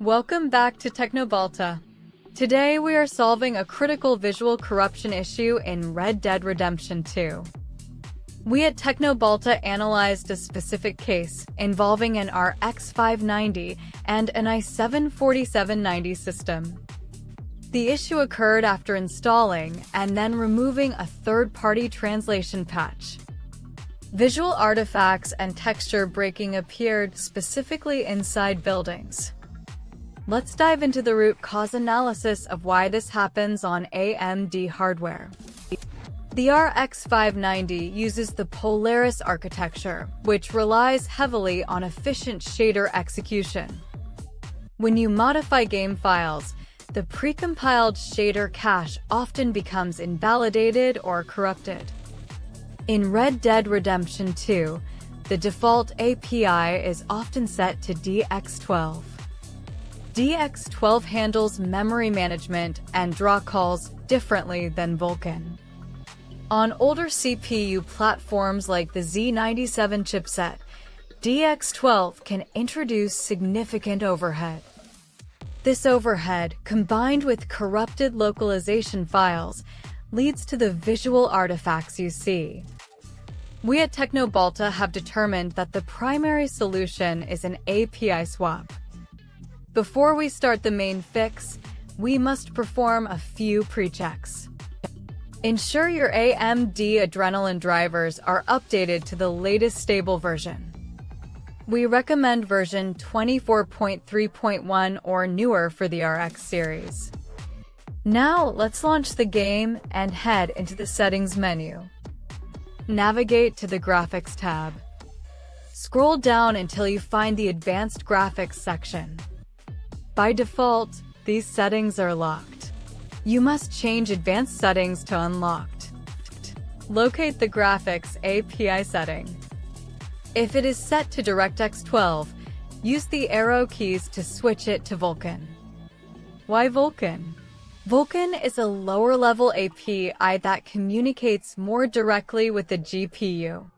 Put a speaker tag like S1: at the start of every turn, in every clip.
S1: Welcome back to Teknobalta. Today we are solving a critical visual corruption issue in Red Dead Redemption 2. We at Teknobalta analyzed a specific case involving an RX 590 and an i7-4790 system. The issue occurred after installing and then removing a third-party translation patch. Visual artifacts and texture breaking appeared specifically inside buildings. Let's dive into the root cause analysis of why this happens on AMD hardware. The RX 590 uses the Polaris architecture, which relies heavily on efficient shader execution. When you modify game files, the precompiled shader cache often becomes invalidated or corrupted. In Red Dead Redemption 2, the default API is often set to DX12. DX12 handles memory management and draw calls differently than Vulkan. On older CPU platforms like the Z97 chipset, DX12 can introduce significant overhead. This overhead, combined with corrupted localization files, leads to the visual artifacts you see. We at Teknobalta have determined that the primary solution is an API swap. Before we start the main fix, we must perform a few pre-checks. Ensure your AMD Adrenalin drivers are updated to the latest stable version. We recommend version 24.3.1 or newer for the RX series. Now, let's launch the game and head into the settings menu. Navigate to the Graphics tab. Scroll down until you find the Advanced Graphics section. By default, these settings are locked. You must change advanced settings to unlocked. Locate the Graphics API setting. If it is set to DirectX 12, use the arrow keys to switch it to Vulkan. Why Vulkan? Vulkan is a lower-level API that communicates more directly with the GPU.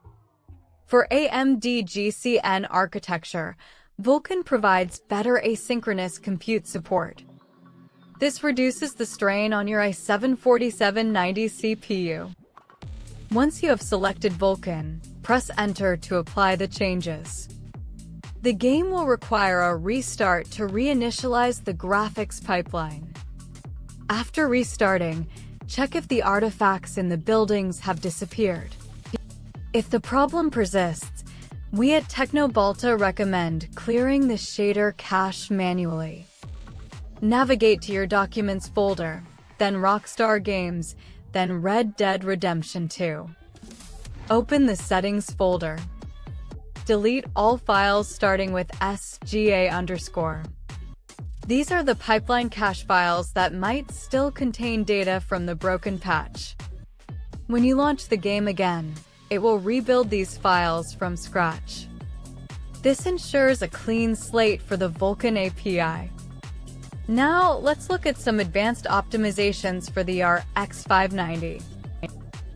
S1: For AMD GCN architecture, Vulkan provides better asynchronous compute support. This reduces the strain on your i7-4790 CPU. Once you have selected Vulkan, press Enter to apply the changes. The game will require a restart to reinitialize the graphics pipeline. After restarting, check if the artifacts in the buildings have disappeared. If the problem persists, we at Teknobalta recommend clearing the shader cache manually. Navigate to your Documents folder, then Rockstar Games, then Red Dead Redemption 2. Open the Settings folder. Delete all files starting with SGA_. These are the pipeline cache files that might still contain data from the broken patch. When you launch the game again, it will rebuild these files from scratch. This ensures a clean slate for the Vulkan API. Now, let's look at some advanced optimizations for the RX 590.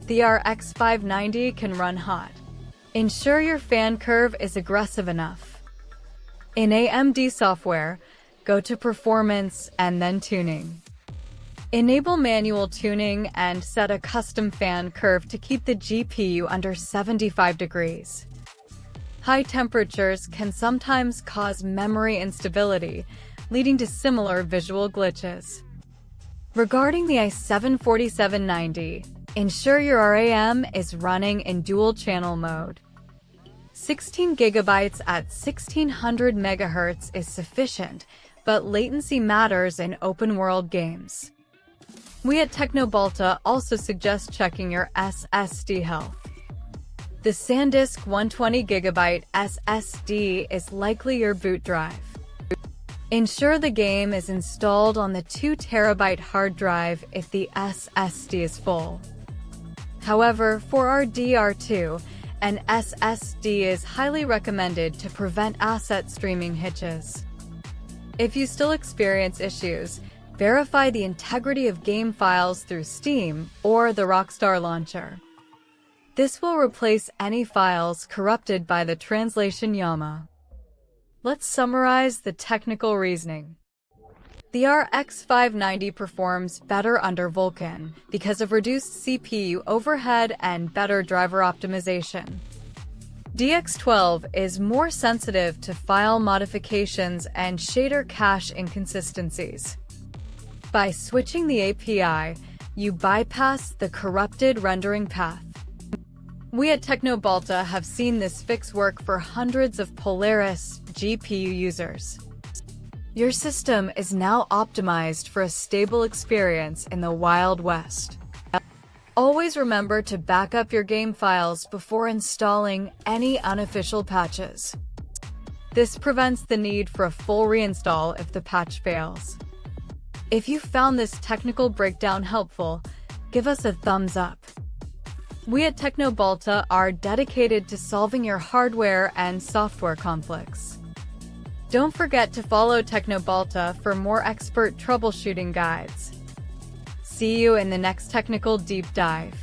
S1: The RX 590 can run hot. Ensure your fan curve is aggressive enough. In AMD software, go to Performance and then Tuning. Enable manual tuning and set a custom fan curve to keep the GPU under 75 degrees. High temperatures can sometimes cause memory instability, leading to similar visual glitches. Regarding the i7-4790, ensure your RAM is running in dual-channel mode. 16 GB at 1600 MHz is sufficient, but latency matters in open-world games. We at Teknobalta also suggest checking your SSD health. The SanDisk 120GB SSD is likely your boot drive. Ensure the game is installed on the 2TB hard drive if the SSD is full. However, for RDR2, an SSD is highly recommended to prevent asset streaming hitches. If you still experience issues, verify the integrity of game files through Steam or the Rockstar launcher. This will replace any files corrupted by the translation yama. Let's summarize the technical reasoning. The RX 590 performs better under Vulkan because of reduced CPU overhead and better driver optimization. DX12 is more sensitive to file modifications and shader cache inconsistencies. By switching the API, you bypass the corrupted rendering path. We at Teknobalta have seen this fix work for hundreds of Polaris GPU users. Your system is now optimized for a stable experience in the Wild West. Always remember to back up your game files before installing any unofficial patches. This prevents the need for a full reinstall if the patch fails. If you found this technical breakdown helpful, give us a thumbs up. We at Teknobalta are dedicated to solving your hardware and software conflicts. Don't forget to follow Teknobalta for more expert troubleshooting guides. See you in the next technical deep dive.